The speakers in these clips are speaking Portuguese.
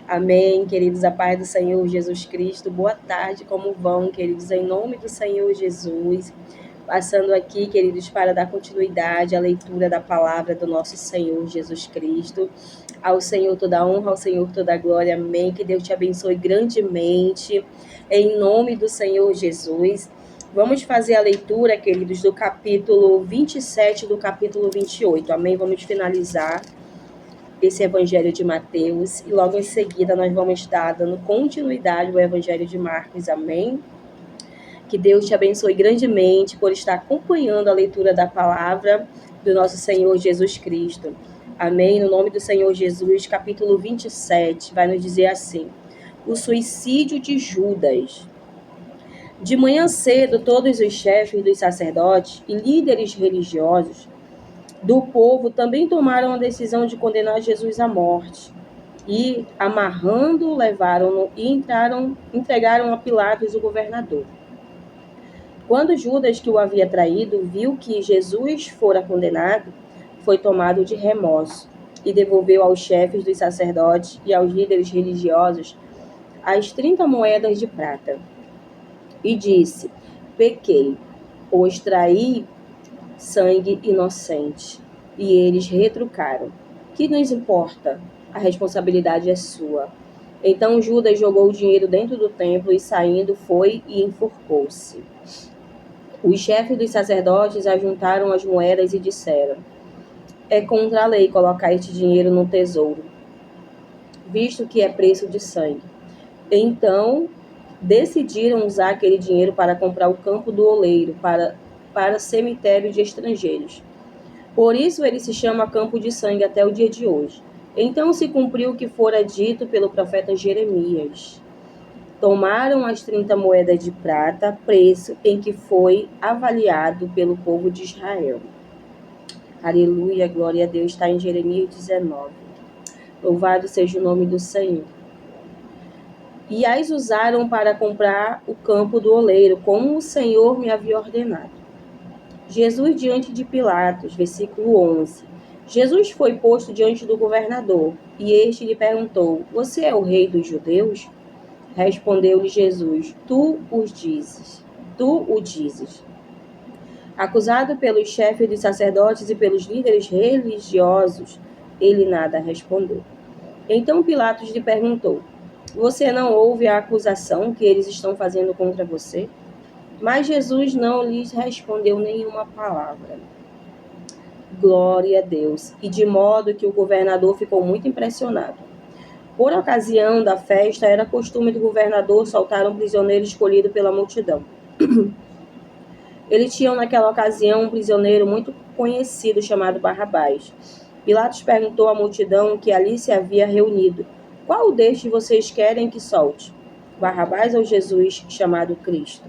Amém, queridos, a paz do Senhor Jesus Cristo. Boa tarde, como vão, queridos? Em nome do Senhor Jesus. Passando aqui, queridos, para dar continuidade à leitura da palavra do nosso Senhor Jesus Cristo. Ao Senhor toda a honra, ao Senhor toda a glória. Amém. Que Deus te abençoe grandemente. Em nome do Senhor Jesus. Vamos fazer a leitura, queridos, do capítulo 27 do capítulo 28. Amém? Vamos finalizar esse Evangelho de Mateus e logo em seguida nós vamos estar dando continuidade ao Evangelho de Marcos. Amém? Que Deus te abençoe grandemente por estar acompanhando a leitura da palavra do nosso Senhor Jesus Cristo. Amém? No nome do Senhor Jesus, capítulo 27, vai nos dizer assim: o suicídio de Judas. De manhã cedo, todos os chefes dos sacerdotes e líderes religiosos do povo também tomaram a decisão de condenar Jesus à morte. E, amarrando-o, levaram-no e entregaram a Pilatos, o governador. Quando Judas, que o havia traído, viu que Jesus fora condenado, foi tomado de remorso e devolveu aos chefes dos sacerdotes e aos líderes religiosos as 30 moedas de prata. E disse: pequei, pois traí sangue inocente. E eles retrucaram: que nos importa? A responsabilidade é sua. Então Judas jogou o dinheiro dentro do templo e, saindo, foi e enforcou-se. Os chefes dos sacerdotes ajuntaram as moedas e disseram: é contra a lei colocar este dinheiro no tesouro, visto que é preço de sangue. Então decidiram usar aquele dinheiro para comprar o campo do oleiro, para cemitério de estrangeiros. Por isso ele se chama Campo de Sangue até o dia de hoje. Então se cumpriu o que fora dito pelo profeta Jeremias. Tomaram as 30 moedas de prata, preço em que foi avaliado pelo povo de Israel. Aleluia, glória a Deus, está em Jeremias 19. Louvado seja o nome do Senhor. E as usaram para comprar o campo do oleiro, como o Senhor me havia ordenado. Jesus diante de Pilatos, versículo 11. Jesus foi posto diante do governador, e este lhe perguntou: você é o rei dos judeus? Respondeu-lhe Jesus: tu o dizes. Acusado pelos chefes dos sacerdotes e pelos líderes religiosos, ele nada respondeu. Então Pilatos lhe perguntou: você não ouve a acusação que eles estão fazendo contra você? Mas Jesus não lhes respondeu nenhuma palavra. Glória a Deus. E de modo que o governador ficou muito impressionado. Por ocasião da festa, era costume do governador soltar um prisioneiro escolhido pela multidão. Eles tinham naquela ocasião um prisioneiro muito conhecido chamado Barrabás. Pilatos perguntou à multidão que ali se havia reunido: qual destes vocês querem que solte? Barrabás ou Jesus, chamado Cristo?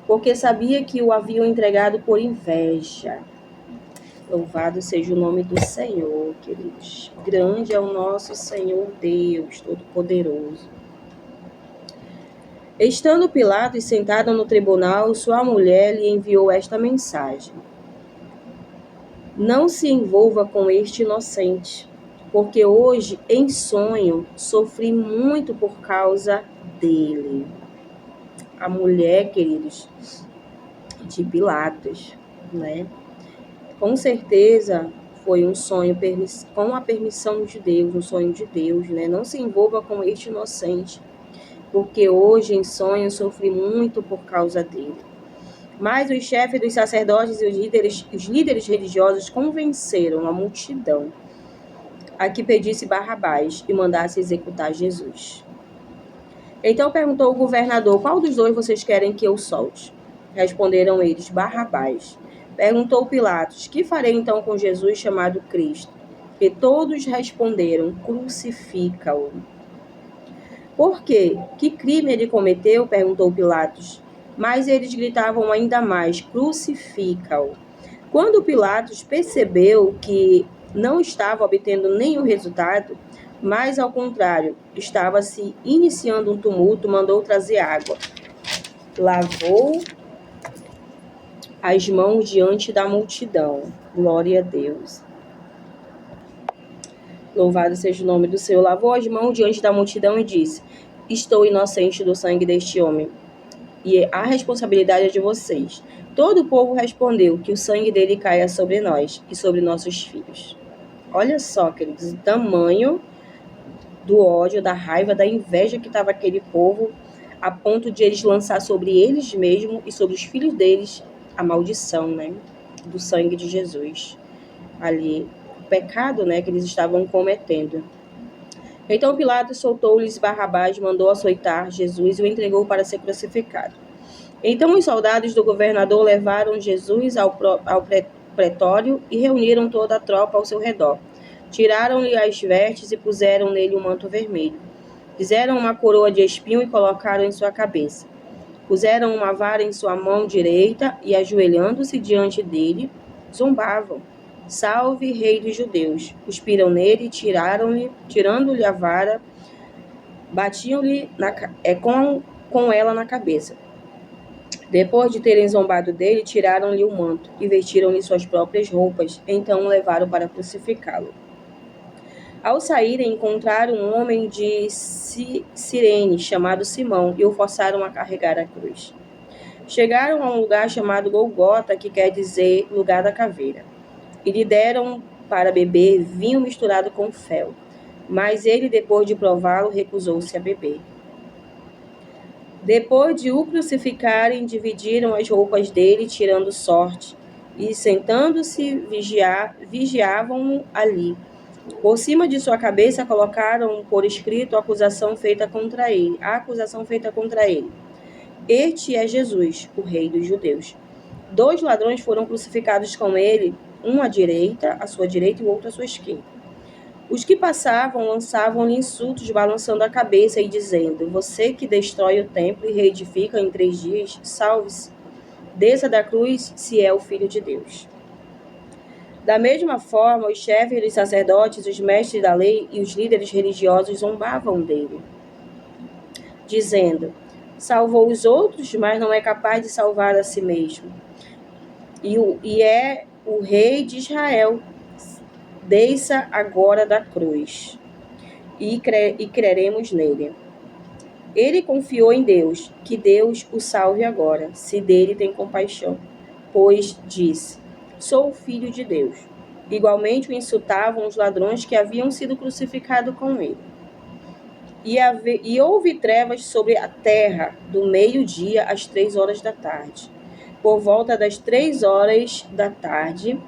Porque sabia que o haviam entregado por inveja. Louvado seja o nome do Senhor, queridos. Grande é o nosso Senhor Deus Todo-Poderoso. Estando Pilatos sentado no tribunal, sua mulher lhe enviou esta mensagem: não se envolva com este inocente, porque hoje, em sonho, sofri muito por causa dele. A mulher, queridos, de Pilatos, né? Com certeza foi um sonho com a permissão de Deus, um sonho de Deus, né? Não se envolva com este inocente, porque hoje em sonho sofri muito por causa dele. Mas os chefes dos sacerdotes e os líderes religiosos convenceram a multidão a que pedisse Barrabás e mandasse executar Jesus. Então perguntou o governador: qual dos dois vocês querem que eu solte? Responderam eles: Barrabás. Perguntou Pilatos: que farei então com Jesus chamado Cristo? E todos responderam: crucifica-o. Por quê? Que crime ele cometeu? Perguntou Pilatos. Mas eles gritavam ainda mais: crucifica-o. Quando Pilatos percebeu que não estava obtendo nenhum resultado, mas ao contrário, estava se iniciando um tumulto, mandou trazer água. Lavou as mãos diante da multidão. Glória a Deus. Louvado seja o nome do Senhor. Lavou as mãos diante da multidão e disse: estou inocente do sangue deste homem, e a responsabilidade é de vocês. Todo o povo respondeu: que o sangue dele caia sobre nós e sobre nossos filhos. Olha só, queridos, o tamanho do ódio, da raiva, da inveja que estava aquele povo, a ponto de eles lançar sobre eles mesmos e sobre os filhos deles a maldição, né, do sangue de Jesus. Ali, o pecado, né, que eles estavam cometendo. Então Pilatos soltou-lhes Barrabás, mandou açoitar Jesus e o entregou para ser crucificado. Então os soldados do governador levaram Jesus ao pretório e reuniram toda a tropa ao seu redor. Tiraram-lhe as vestes e puseram nele um manto vermelho. Fizeram uma coroa de espinho e colocaram em sua cabeça. Puseram uma vara em sua mão direita e, ajoelhando-se diante dele, zombavam: salve, rei dos judeus! Cuspiram nele, tirando-lhe a vara, batiam-lhe com ela na cabeça. Depois de terem zombado dele, tiraram-lhe o manto e vestiram-lhe suas próprias roupas. Então o levaram para crucificá-lo. Ao saírem, encontraram um homem de Cirene, chamado Simão, e o forçaram a carregar a cruz. Chegaram a um lugar chamado Golgota, que quer dizer lugar da caveira, e lhe deram para beber vinho misturado com fel. Mas ele, depois de prová-lo, recusou-se a beber. Depois de o crucificarem, dividiram as roupas dele, tirando sorte, e, sentando-se, vigiavam-no ali. Por cima de sua cabeça colocaram por escrito a acusação feita contra ele. Este é Jesus, o rei dos judeus. 2 ladrões foram crucificados com ele, um à sua direita e o outro à sua esquerda. Os que passavam lançavam-lhe insultos, balançando a cabeça e dizendo: você que destrói o templo e reedifica em 3 dias, salve-se, desça da cruz se é o Filho de Deus. Da mesma forma, os chefes dos sacerdotes, os mestres da lei e os líderes religiosos zombavam dele, dizendo: salvou os outros, mas não é capaz de salvar a si mesmo. E é o rei de Israel. Desça agora da cruz e creremos nele. Ele confiou em Deus, que Deus o salve agora, se dele tem compaixão, pois disse: sou o filho de Deus. Igualmente o insultavam os ladrões que haviam sido crucificados com ele. E houve trevas sobre a terra, do meio-dia às 3 horas da tarde. Por volta das 3 horas da tarde,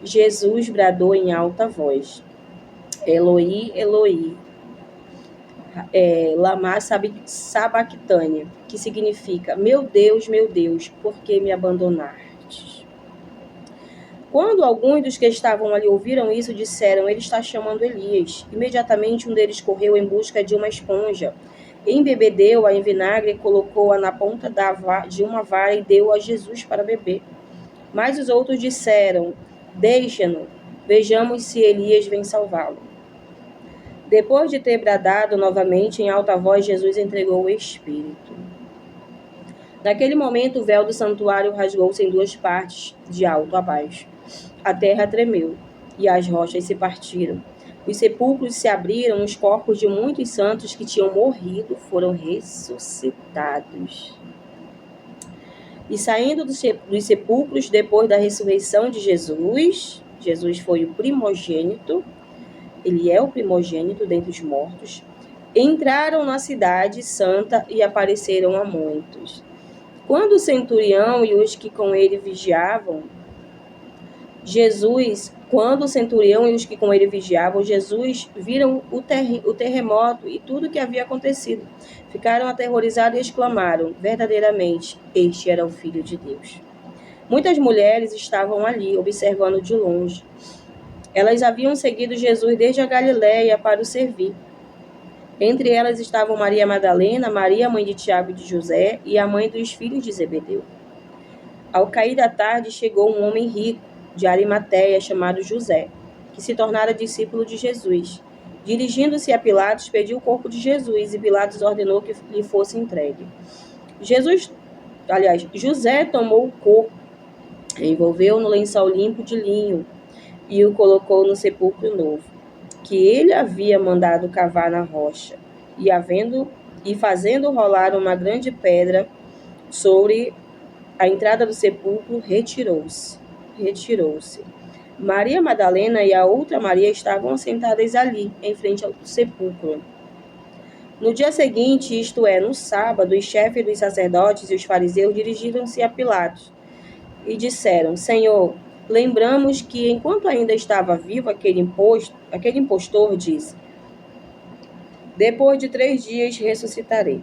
Jesus bradou em alta voz: Eloi, Eloi, lama sabachthani, que significa: meu Deus, por que me abandonaste? Quando alguns dos que estavam ali ouviram isso, disseram: ele está chamando Elias. Imediatamente um deles correu em busca de uma esponja, embebedeu-a em vinagre e colocou-a na ponta de uma vara e deu a Jesus para beber. Mas os outros disseram: deixa-no, vejamos se Elias vem salvá-lo. Depois de ter bradado novamente em alta voz, Jesus entregou o Espírito. Naquele momento, o véu do santuário rasgou-se em 2 partes, de alto a baixo. A terra tremeu e as rochas se partiram. Os sepulcros se abriram, os corpos de muitos santos que tinham morrido foram ressuscitados. E saindo dos sepulcros, depois da ressurreição de Jesus, Jesus foi o primogênito, ele é o primogênito dentre os mortos, entraram na cidade santa e apareceram a muitos. Quando o centurião e os que com ele vigiavam, Jesus viram o terremoto e tudo o que havia acontecido. Ficaram aterrorizados e exclamaram: verdadeiramente, este era o Filho de Deus. Muitas mulheres estavam ali, observando de longe. Elas haviam seguido Jesus desde a Galiléia para o servir. Entre elas estavam Maria Madalena, Maria, mãe de Tiago e de José, e a mãe dos filhos de Zebedeu. Ao cair da tarde, chegou um homem rico, de Arimateia, chamado José, que se tornara discípulo de Jesus. Dirigindo-se a Pilatos, pediu o corpo de Jesus, e Pilatos ordenou que lhe fosse entregue. José tomou o corpo, envolveu no lençol limpo de linho, e o colocou no sepulcro novo, que ele havia mandado cavar na rocha, e fazendo rolar uma grande pedra sobre a entrada do sepulcro, retirou-se. Maria Madalena e a outra Maria estavam sentadas ali, em frente ao sepulcro. No dia seguinte, isto é, no sábado, os chefes dos sacerdotes e os fariseus dirigiram-se a Pilatos e disseram: Senhor, lembramos que, enquanto ainda estava vivo aquele impostor disse: depois de 3 dias ressuscitarei.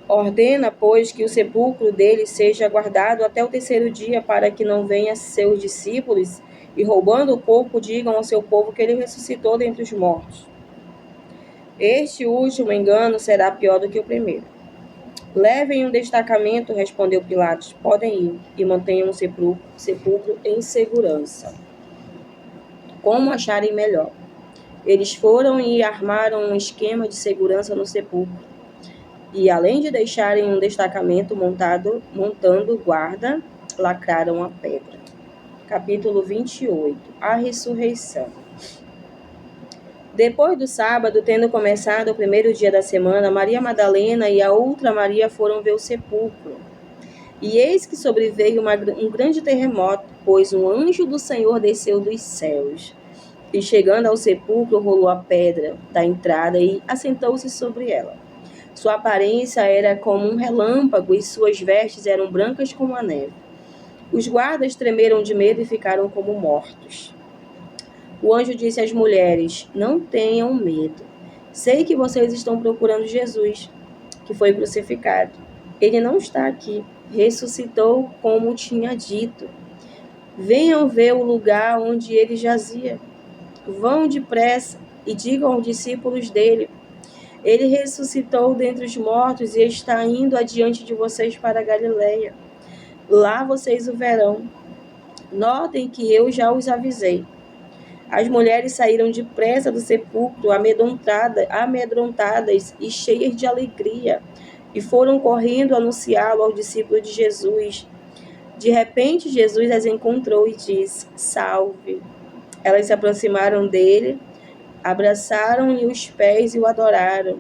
Ordena, pois, que o sepulcro dele seja guardado até o 3º dia, para que não venham seus discípulos e, roubando o corpo, digam ao seu povo que ele ressuscitou dentre os mortos. Este último engano será pior do que o primeiro. Levem um destacamento, respondeu Pilatos. Podem ir e mantenham o sepulcro em segurança, como acharem melhor. Eles foram e armaram um esquema de segurança no sepulcro. E, além de deixarem um destacamento montando guarda, lacraram a pedra. Capítulo 28. A ressurreição. Depois do sábado, tendo começado o 1º dia da semana, Maria Madalena e a outra Maria foram ver o sepulcro. E eis que sobreveio um grande terremoto, pois um anjo do Senhor desceu dos céus. E, chegando ao sepulcro, rolou a pedra da entrada e assentou-se sobre ela. Sua aparência era como um relâmpago e suas vestes eram brancas como a neve. Os guardas tremeram de medo e ficaram como mortos. O anjo disse às mulheres: não tenham medo. Sei que vocês estão procurando Jesus, que foi crucificado. Ele não está aqui. Ressuscitou como tinha dito. Venham ver o lugar onde ele jazia. Vão depressa e digam aos discípulos dele: ele ressuscitou dentre os mortos e está indo adiante de vocês para a Galileia. Lá vocês o verão. Notem que eu já os avisei. As mulheres saíram depressa do sepulcro, amedrontadas e cheias de alegria, e foram correndo anunciá-lo aos discípulos de Jesus. De repente, Jesus as encontrou e disse: Salve! Elas se aproximaram dele, abraçaram-lhe os pés e o adoraram.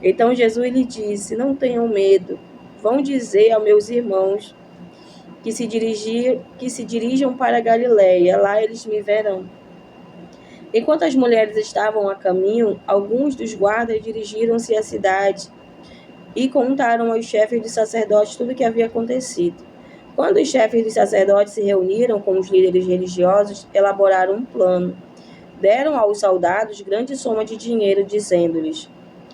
Então Jesus lhe disse: não tenham medo. Vão dizer aos meus irmãos que se dirijam para a Galileia. Lá eles me verão. Enquanto as mulheres estavam a caminho, alguns dos guardas dirigiram-se à cidade e contaram aos chefes dos sacerdotes tudo o que havia acontecido. Quando os chefes dos sacerdotes se reuniram com os líderes religiosos, elaboraram um plano. Deram aos soldados grande soma de dinheiro, dizendo-lhes: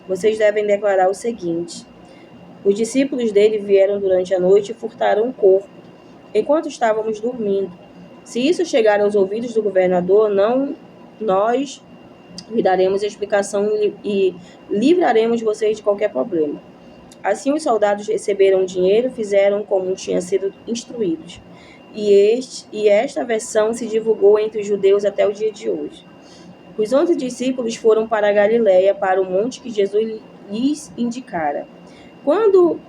vocês devem declarar o seguinte: os discípulos dele vieram durante a noite e furtaram o corpo, enquanto estávamos dormindo. Se isso chegar aos ouvidos do governador, nós lhe daremos explicação e livraremos vocês de qualquer problema. Assim os soldados receberam o dinheiro e fizeram como tinham sido instruídos. E esta versão se divulgou entre os judeus até o dia de hoje. Os 11 discípulos foram para a Galileia, para o monte que Jesus lhes indicara. Quando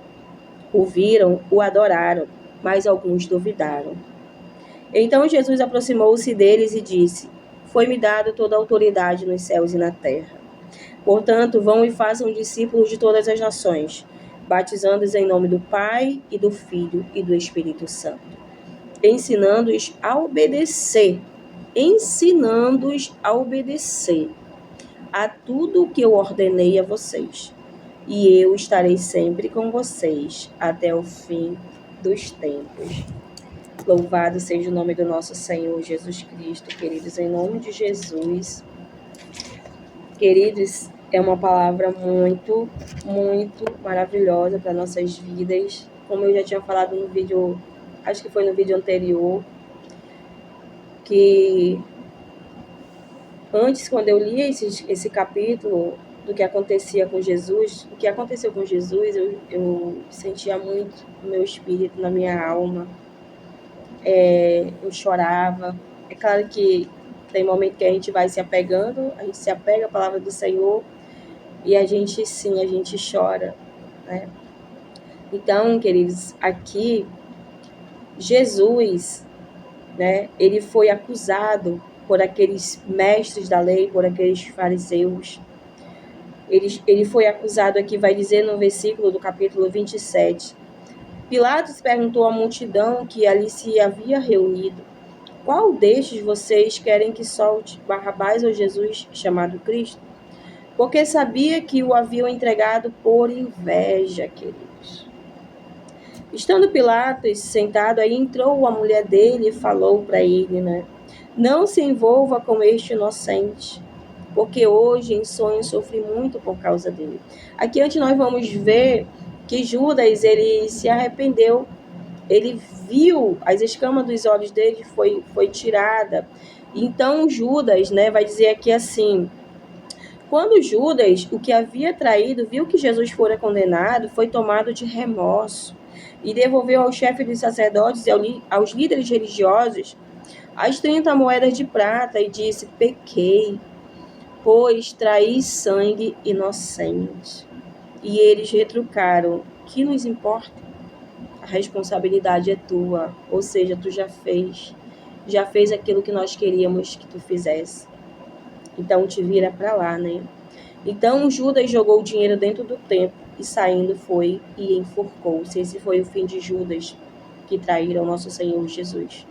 o viram, o adoraram, mas alguns duvidaram. Então Jesus aproximou-se deles e disse: foi-me dado toda a autoridade nos céus e na terra. Portanto, vão e façam discípulos de todas as nações, batizando-os em nome do Pai e do Filho e do Espírito Santo, ensinando-os a obedecer a tudo o que eu ordenei a vocês. E eu estarei sempre com vocês até o fim dos tempos. Louvado seja o nome do nosso Senhor Jesus Cristo, queridos, em nome de Jesus. Queridos, é uma palavra muito, muito maravilhosa para nossas vidas. Como eu já tinha falado no vídeo, acho que foi no vídeo anterior, que antes, quando eu li esse capítulo do que acontecia com Jesus, o que aconteceu com Jesus, eu sentia muito no meu espírito, na minha alma. Eu chorava. É claro que tem momento que a gente vai se apegando, a gente se apega à palavra do Senhor e a gente chora, né? Então, queridos, aqui Jesus, né, ele foi acusado por aqueles mestres da lei, por aqueles fariseus. Ele foi acusado aqui, vai dizer no versículo do capítulo 27. Pilatos perguntou à multidão que ali se havia reunido: qual destes vocês querem que solte, Barrabás ou Jesus, chamado Cristo? Porque sabia que o haviam entregado por inveja, queridos. Estando Pilatos sentado, aí entrou a mulher dele e falou para ele, né? Não se envolva com este inocente, porque hoje em sonho sofri muito por causa dele. Aqui antes nós vamos ver que Judas, ele se arrependeu, ele viu as escamas dos olhos dele foi tirada. Então Judas, né, vai dizer aqui assim: quando Judas, o que havia traído, viu que Jesus fora condenado, foi tomado de remorso e devolveu ao chefe dos sacerdotes e aos líderes religiosos as 30 moedas de prata e disse: pequei, pois traí sangue inocente. E eles retrucaram: que nos importa? A responsabilidade é tua, ou seja, tu já fez aquilo que nós queríamos que tu fizesse. Então te vira para lá, né? Então Judas jogou o dinheiro dentro do templo e saindo foi e enforcou-se. Esse foi o fim de Judas, que traíram nosso Senhor Jesus.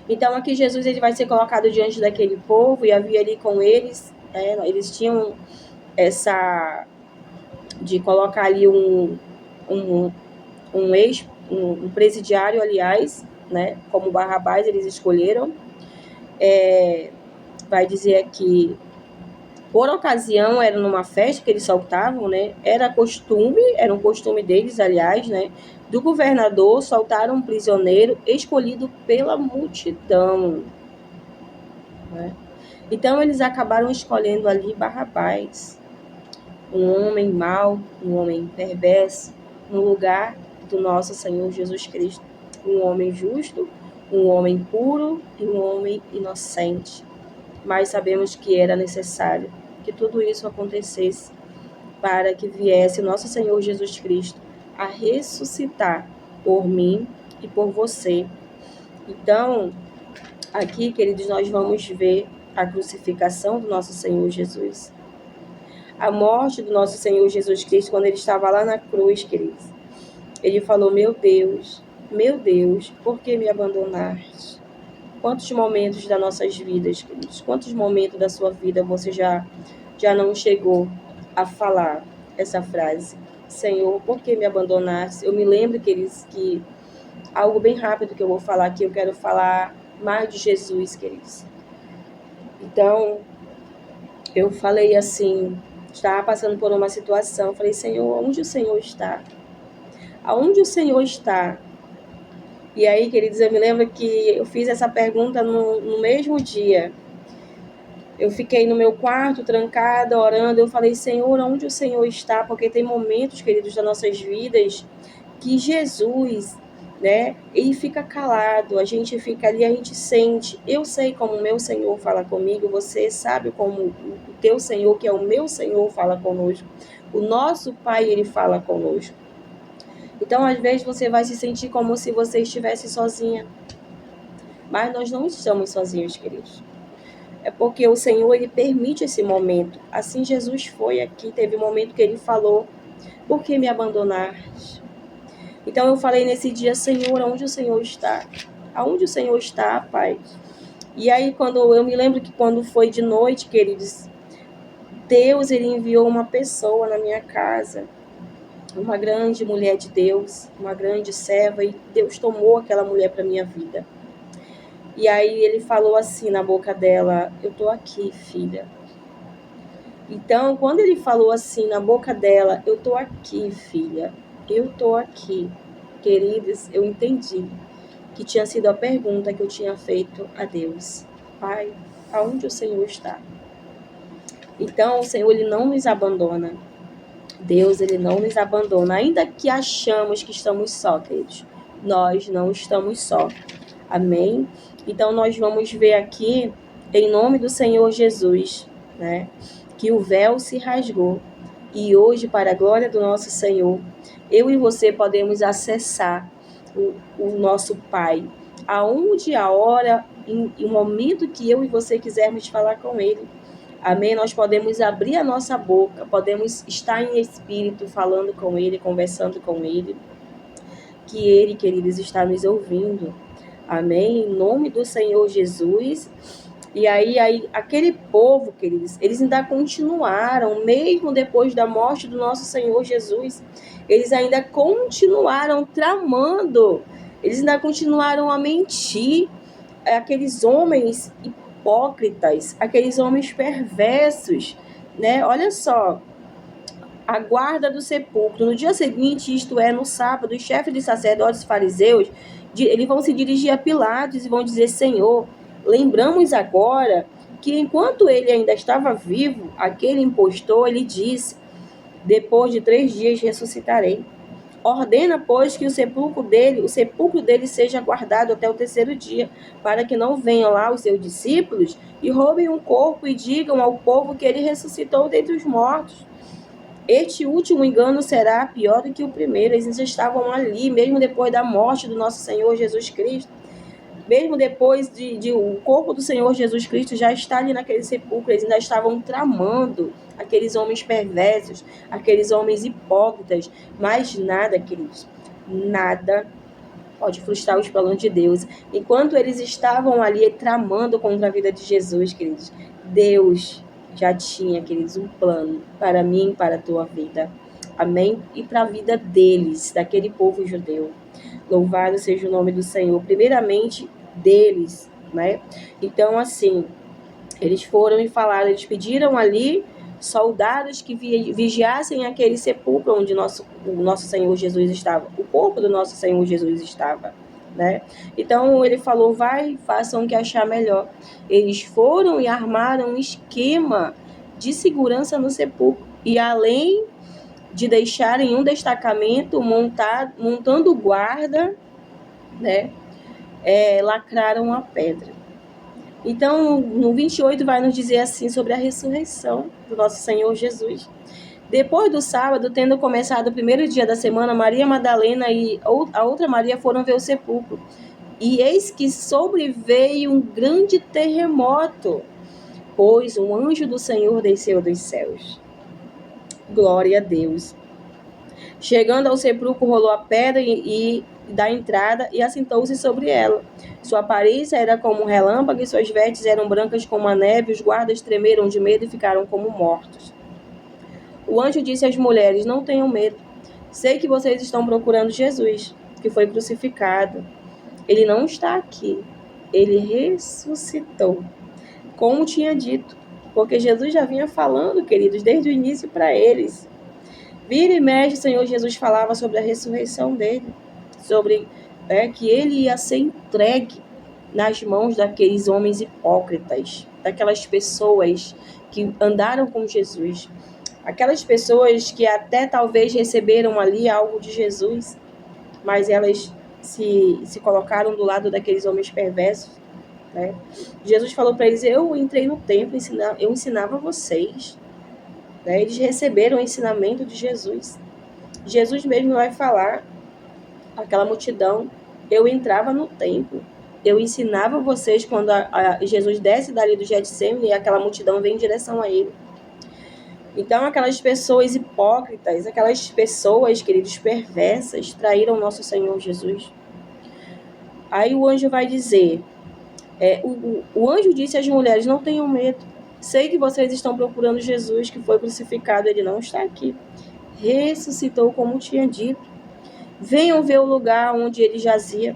Então aqui Jesus ele vai ser colocado diante daquele povo e havia ali com eles, eles tinham essa de colocar ali um presidiário, aliás, né, como Barrabás eles escolheram. Vai dizer aqui, por ocasião, era numa festa que eles soltavam, né? Era um costume deles, aliás, né? Do governador soltar um prisioneiro escolhido pela multidão, né? Então, eles acabaram escolhendo ali Barrabás, um homem mau, um homem perverso, no lugar do nosso Senhor Jesus Cristo. Um homem justo, um homem puro e um homem inocente. Mas sabemos que era necessário que tudo isso acontecesse para que viesse nosso Senhor Jesus Cristo a ressuscitar por mim e por você. Então, aqui, queridos, nós vamos ver a crucificação do nosso Senhor Jesus. A morte do nosso Senhor Jesus Cristo, quando ele estava lá na cruz, queridos. Ele falou: meu Deus, por que me abandonaste? Quantos momentos das nossas vidas, queridos, quantos momentos da sua vida você já não chegou a falar essa frase? Senhor, por que me abandonaste? Eu me lembro, queridos, que algo bem rápido que eu vou falar aqui, eu quero falar mais de Jesus, queridos. Então, eu falei assim, estava passando por uma situação, falei: Senhor, onde o Senhor está? Aonde o Senhor está? E aí, queridos, eu me lembro que eu fiz essa pergunta no mesmo dia. Eu fiquei no meu quarto, trancada, orando. Eu falei: Senhor, onde o Senhor está? Porque tem momentos, queridos, das nossas vidas que Jesus, né, ele fica calado. A gente fica ali, a gente sente. Eu sei como o meu Senhor fala comigo. Você sabe como o teu Senhor, que é o meu Senhor, fala conosco. O nosso Pai, ele fala conosco. Então, às vezes, você vai se sentir como se você estivesse sozinha. Mas nós não estamos sozinhos, queridos. É porque o Senhor, ele permite esse momento. Assim Jesus foi aqui, teve um momento que ele falou: por que me abandonaste? Então eu falei nesse dia: Senhor, onde o Senhor está? Aonde o Senhor está, Pai? E aí, quando eu me lembro que quando foi de noite, queridos, Deus, ele enviou uma pessoa na minha casa, uma grande mulher de Deus, uma grande serva, e Deus tomou aquela mulher para minha vida. E aí ele falou assim na boca dela: eu tô aqui, filha. Então, quando ele falou assim na boca dela: eu tô aqui, filha, eu tô aqui, queridos, eu entendi que tinha sido a pergunta que eu tinha feito a Deus: Pai, aonde o Senhor está? Então, o Senhor, ele não nos abandona. Deus, ele não nos abandona, ainda que achamos que estamos só, queridos. Nós não estamos só. Amém? Então, nós vamos ver aqui, em nome do Senhor Jesus, né, que o véu se rasgou. E hoje, para a glória do nosso Senhor, eu e você podemos acessar o nosso Pai, aonde, a hora em um momento que eu e você quisermos falar com Ele. Amém? Nós podemos abrir a nossa boca, podemos estar em espírito falando com Ele, conversando com Ele, que Ele, queridos, está nos ouvindo. Amém? Em nome do Senhor Jesus. E aí aquele povo, queridos, eles ainda continuaram, mesmo depois da morte do nosso Senhor Jesus, eles ainda continuaram tramando, eles ainda continuaram a mentir. Aqueles homens hipócritas, aqueles homens perversos, né? Olha só, a guarda do sepulcro. No dia seguinte, isto é, no sábado, os chefes dos sacerdotes e fariseus, eles vão se dirigir a Pilatos e vão dizer: Senhor, lembramos agora que enquanto ele ainda estava vivo, aquele impostor, ele disse: depois de 3 dias ressuscitarei. Ordena, pois, que o sepulcro dele seja guardado até o 3º dia, para que não venham lá os seus discípulos e roubem um corpo e digam ao povo que ele ressuscitou dentre os mortos. Este último engano será pior do que o primeiro. Eles já estavam ali, mesmo depois da morte do nosso Senhor Jesus Cristo, mesmo depois de o corpo do Senhor Jesus Cristo já estar ali naquele sepulcro, eles ainda estavam tramando, aqueles homens perversos, aqueles homens hipócritas. Mas nada, queridos, nada pode frustrar os planos de Deus. Enquanto eles estavam ali tramando contra a vida de Jesus, queridos, Deus já tinha, queridos, um plano para mim e para a tua vida. Amém? E para a vida deles, daquele povo judeu. Louvado seja o nome do Senhor. Primeiramente, deles, né? Então, assim, eles foram e falaram, eles pediram ali soldados que vigiassem aquele sepulcro onde o nosso Senhor Jesus estava, o corpo do nosso Senhor Jesus estava, né? Então, ele falou: vai, façam o que achar melhor. Eles foram e armaram um esquema de segurança no sepulcro. E além de deixarem um destacamento montando guarda, né? Lacraram a pedra. Então, no 28 vai nos dizer assim sobre a ressurreição do nosso Senhor Jesus. Depois do sábado, tendo começado o 1º dia da semana, Maria Madalena e a outra Maria foram ver o sepulcro. E eis que sobreveio um grande terremoto, pois um anjo do Senhor desceu dos céus. Glória a Deus. Chegando ao sepulcro, rolou a pedra da entrada e assentou-se sobre ela. Sua aparência era como um relâmpago e suas vestes eram brancas como a neve. Os guardas tremeram de medo e ficaram como mortos. O anjo disse às mulheres: não tenham medo. Sei que vocês estão procurando Jesus, que foi crucificado. Ele não está aqui. Ele ressuscitou, como tinha dito. Porque Jesus já vinha falando, queridos, desde o início para eles. Vira e mexe, o Senhor Jesus falava sobre a ressurreição dele, sobre que ele ia ser entregue nas mãos daqueles homens hipócritas, daquelas pessoas que andaram com Jesus, aquelas pessoas que até talvez receberam ali algo de Jesus, mas elas se colocaram do lado daqueles homens perversos, né? Jesus falou para eles: eu entrei no templo, eu ensinava vocês. Eles receberam o ensinamento de Jesus. Jesus mesmo vai falar àquela multidão: eu entrava no templo, eu ensinava vocês. Quando Jesus desce dali do Getsemane e aquela multidão vem em direção a ele. Então, aquelas pessoas hipócritas, aquelas pessoas, queridos, perversas, traíram nosso Senhor Jesus. Aí o anjo vai dizer, o anjo disse às mulheres: não tenham medo. Sei que vocês estão procurando Jesus, que foi crucificado. Ele não está aqui. Ressuscitou como tinha dito. Venham ver o lugar onde ele jazia.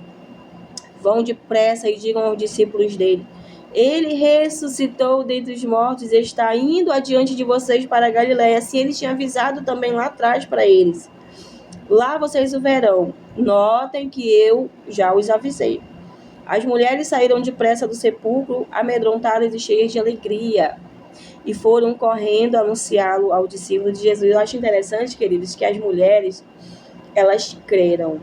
Vão depressa e digam aos discípulos dele: ele ressuscitou dentre os mortos e está indo adiante de vocês para a Galiléia. Assim ele tinha avisado também lá atrás para eles. Lá vocês o verão. Notem que eu já os avisei. As mulheres saíram depressa do sepulcro, amedrontadas e cheias de alegria, e foram correndo anunciá-lo ao discípulo de Jesus. Eu acho interessante, queridos, que as mulheres, elas creram.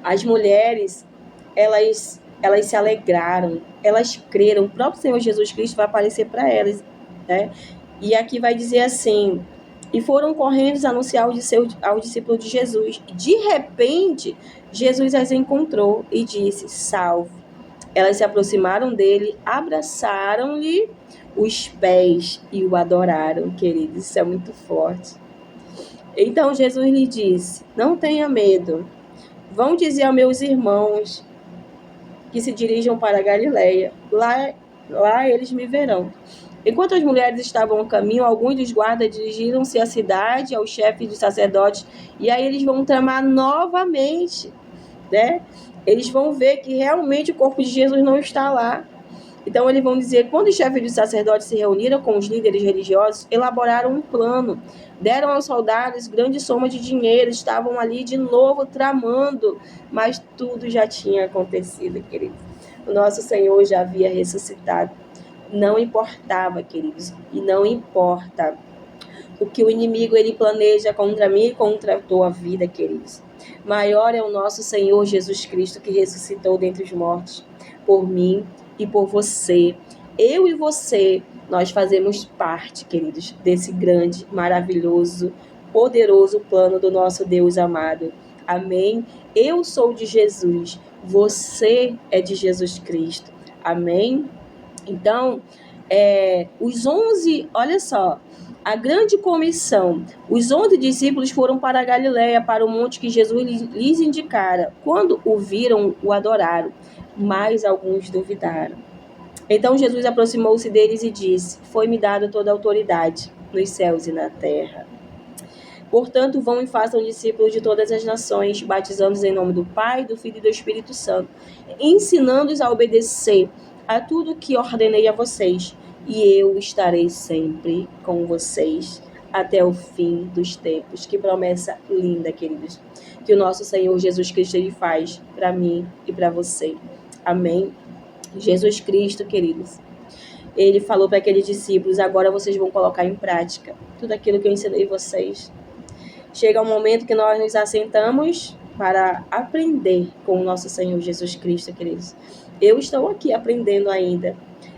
As mulheres, elas se alegraram, elas creram. O próprio Senhor Jesus Cristo vai aparecer para elas, né? E aqui vai dizer assim: e foram correndo anunciar ao discípulo de Jesus. De repente, Jesus as encontrou e disse: salve. Elas se aproximaram dele, abraçaram-lhe os pés e o adoraram, queridos. Isso é muito forte. Então Jesus lhe disse: não tenha medo. Vão dizer aos meus irmãos que se dirijam para a Galileia. Lá eles me verão. Enquanto as mulheres estavam a caminho, alguns dos guardas dirigiram-se à cidade, aos chefes dos sacerdotes, e aí eles vão tramar novamente, né? Eles vão ver que realmente o corpo de Jesus não está lá. Então eles vão dizer, quando os chefes dos sacerdotes se reuniram com os líderes religiosos, elaboraram um plano, deram aos soldados grande soma de dinheiro, estavam ali de novo tramando, mas tudo já tinha acontecido, queridos. O nosso Senhor já havia ressuscitado. Não importava, queridos, e não importa o que o inimigo ele planeja contra mim e contra a tua vida, queridos. Maior é o nosso Senhor Jesus Cristo que ressuscitou dentre os mortos por mim e por você. Eu e você, nós fazemos parte, queridos, desse grande, maravilhoso, poderoso plano do nosso Deus amado. Amém? Eu sou de Jesus, você é de Jesus Cristo. Amém? Então, os 11, olha só, a grande comissão, os 11 discípulos foram para a Galileia, para o monte que Jesus lhes indicara. Quando o viram, o adoraram, mas alguns duvidaram. Então Jesus aproximou-se deles e disse: foi-me dada toda a autoridade nos céus e na terra. Portanto, vão e façam discípulos de todas as nações, batizando-os em nome do Pai, do Filho e do Espírito Santo, ensinando-os a obedecer a tudo que ordenei a vocês, e eu estarei sempre com vocês até o fim dos tempos. Que promessa linda, queridos, que o nosso Senhor Jesus Cristo ele faz para mim e para você. Amém? Jesus Cristo, queridos, ele falou para aqueles discípulos: agora vocês vão colocar em prática tudo aquilo que eu ensinei vocês. Chega um momento que nós nos assentamos para aprender com o nosso Senhor Jesus Cristo, queridos. Eu estou aqui aprendendo ainda.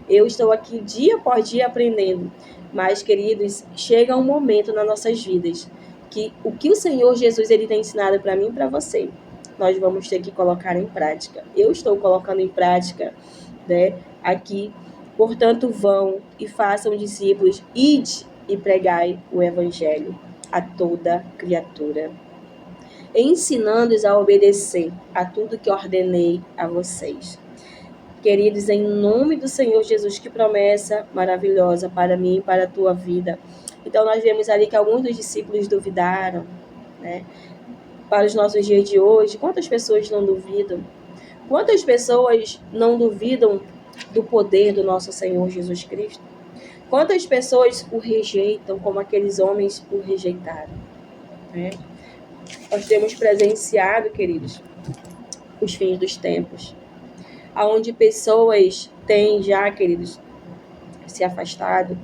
Eu estou aqui dia após dia aprendendo. Mas, queridos, chega um momento nas nossas vidas que o que o Senhor Jesus ele tem ensinado para mim e para você, nós vamos ter que colocar em prática. Eu estou colocando em prática, né, aqui. Portanto, vão e façam discípulos, ide e pregai o Evangelho a toda criatura, ensinando-os a obedecer a tudo que ordenei a vocês. Queridos, em nome do Senhor Jesus, que promessa maravilhosa para mim e para a tua vida. Então, nós vemos ali que alguns dos discípulos duvidaram, né? Para os nossos dias de hoje, quantas pessoas não duvidam? Quantas pessoas não duvidam do poder do nosso Senhor Jesus Cristo? Quantas pessoas o rejeitam como aqueles homens o rejeitaram? Né? Nós temos presenciado, queridos, os fins dos tempos, onde pessoas têm já, queridos, se afastado,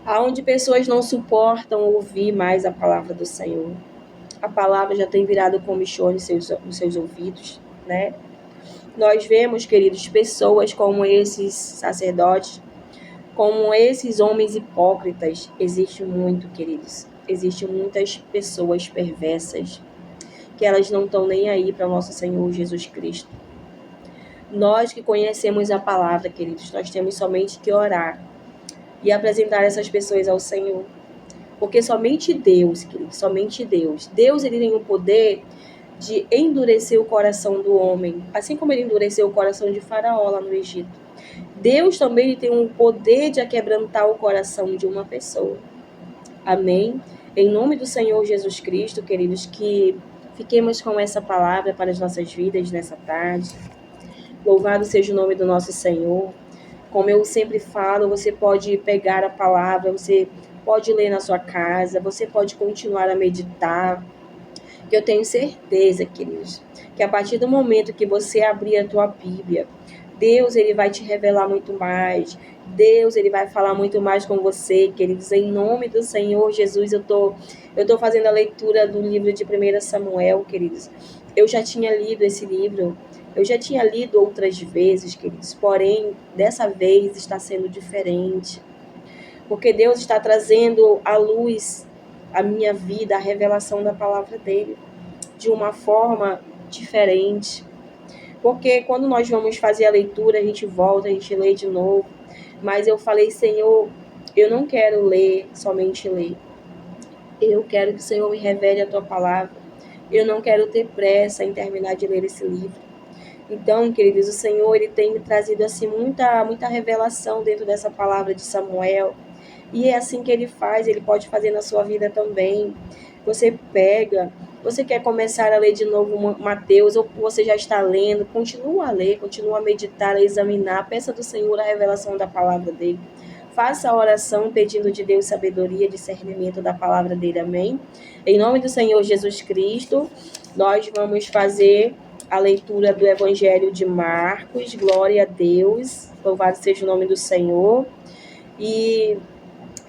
onde pessoas não suportam ouvir mais a palavra do Senhor. A palavra já tem virado comichão nos seus ouvidos, né? Nós vemos, queridos, pessoas como esses sacerdotes, como esses homens hipócritas. Existe muito, queridos. Existem muitas pessoas perversas que elas não estão nem aí para o nosso Senhor Jesus Cristo. Nós que conhecemos a palavra, queridos, nós temos somente que orar e apresentar essas pessoas ao Senhor. Porque somente Deus, queridos, somente Deus. Deus, ele tem o poder de endurecer o coração do homem, assim como ele endureceu o coração de Faraó lá no Egito. Deus também tem o poder de aquebrantar o coração de uma pessoa. Amém? Em nome do Senhor Jesus Cristo, queridos, que fiquemos com essa palavra para as nossas vidas nessa tarde. Louvado seja o nome do nosso Senhor. Como eu sempre falo, você pode pegar a palavra, você pode ler na sua casa, você pode continuar a meditar. Que eu tenho certeza, queridos, que a partir do momento que você abrir a tua Bíblia, Deus ele vai te revelar muito mais. Deus ele vai falar muito mais com você, queridos. Em nome do Senhor Jesus, eu tô fazendo a leitura do livro de 1 Samuel, queridos. Eu já tinha lido esse livro, eu já tinha lido outras vezes, queridos. Porém, dessa vez está sendo diferente. Porque Deus está trazendo à luz a minha vida, a revelação da palavra dele, de uma forma diferente. Porque quando nós vamos fazer a leitura, a gente volta, a gente lê de novo. Mas eu falei, Senhor, eu não quero ler, somente ler. Eu quero que o Senhor me revele a tua palavra. Eu não quero ter pressa em terminar de ler esse livro. Então, queridos, o Senhor ele tem me trazido assim muita revelação dentro dessa palavra de Samuel. E é assim que ele faz, ele pode fazer na sua vida também. Você pega, você quer começar a ler de novo Mateus, ou você já está lendo, continua a ler, continua a meditar, a examinar, peça do Senhor a revelação da palavra dele. Faça a oração pedindo de Deus sabedoria, discernimento da palavra dele, amém? Em nome do Senhor Jesus Cristo, nós vamos fazer a leitura do Evangelho de Marcos, glória a Deus, louvado seja o nome do Senhor. E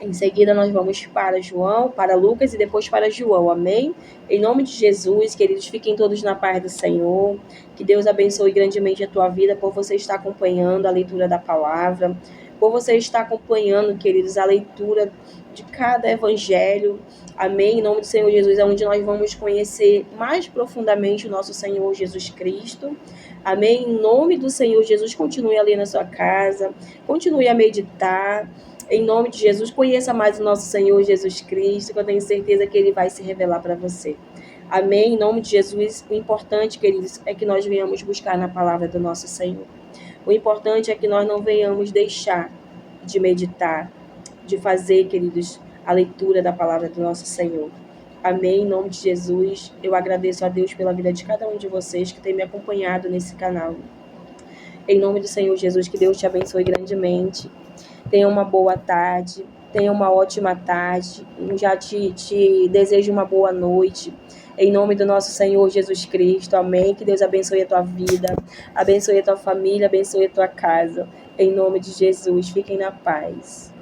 em seguida nós vamos para João, para Lucas e depois para João, amém? Em nome de Jesus, queridos, fiquem todos na paz do Senhor, que Deus abençoe grandemente a tua vida por você estar acompanhando a leitura da palavra, por você estar acompanhando, queridos, a leitura de cada evangelho, amém? Em nome do Senhor Jesus, é onde nós vamos conhecer mais profundamente o nosso Senhor Jesus Cristo, amém? Em nome do Senhor Jesus, continue ali na sua casa, continue a meditar. Em nome de Jesus, conheça mais o nosso Senhor Jesus Cristo, que eu tenho certeza que Ele vai se revelar para você. Amém? Em nome de Jesus, o importante, queridos, é que nós venhamos buscar na palavra do nosso Senhor. O importante é que nós não venhamos deixar de meditar, de fazer, queridos, a leitura da palavra do nosso Senhor. Amém? Em nome de Jesus, eu agradeço a Deus pela vida de cada um de vocês que tem me acompanhado nesse canal. Em nome do Senhor Jesus, que Deus te abençoe grandemente. Tenha uma boa tarde, tenha uma ótima tarde. Já te desejo uma boa noite. Em nome do nosso Senhor Jesus Cristo, amém. Que Deus abençoe a tua vida, abençoe a tua família, abençoe a tua casa. Em nome de Jesus, fiquem na paz.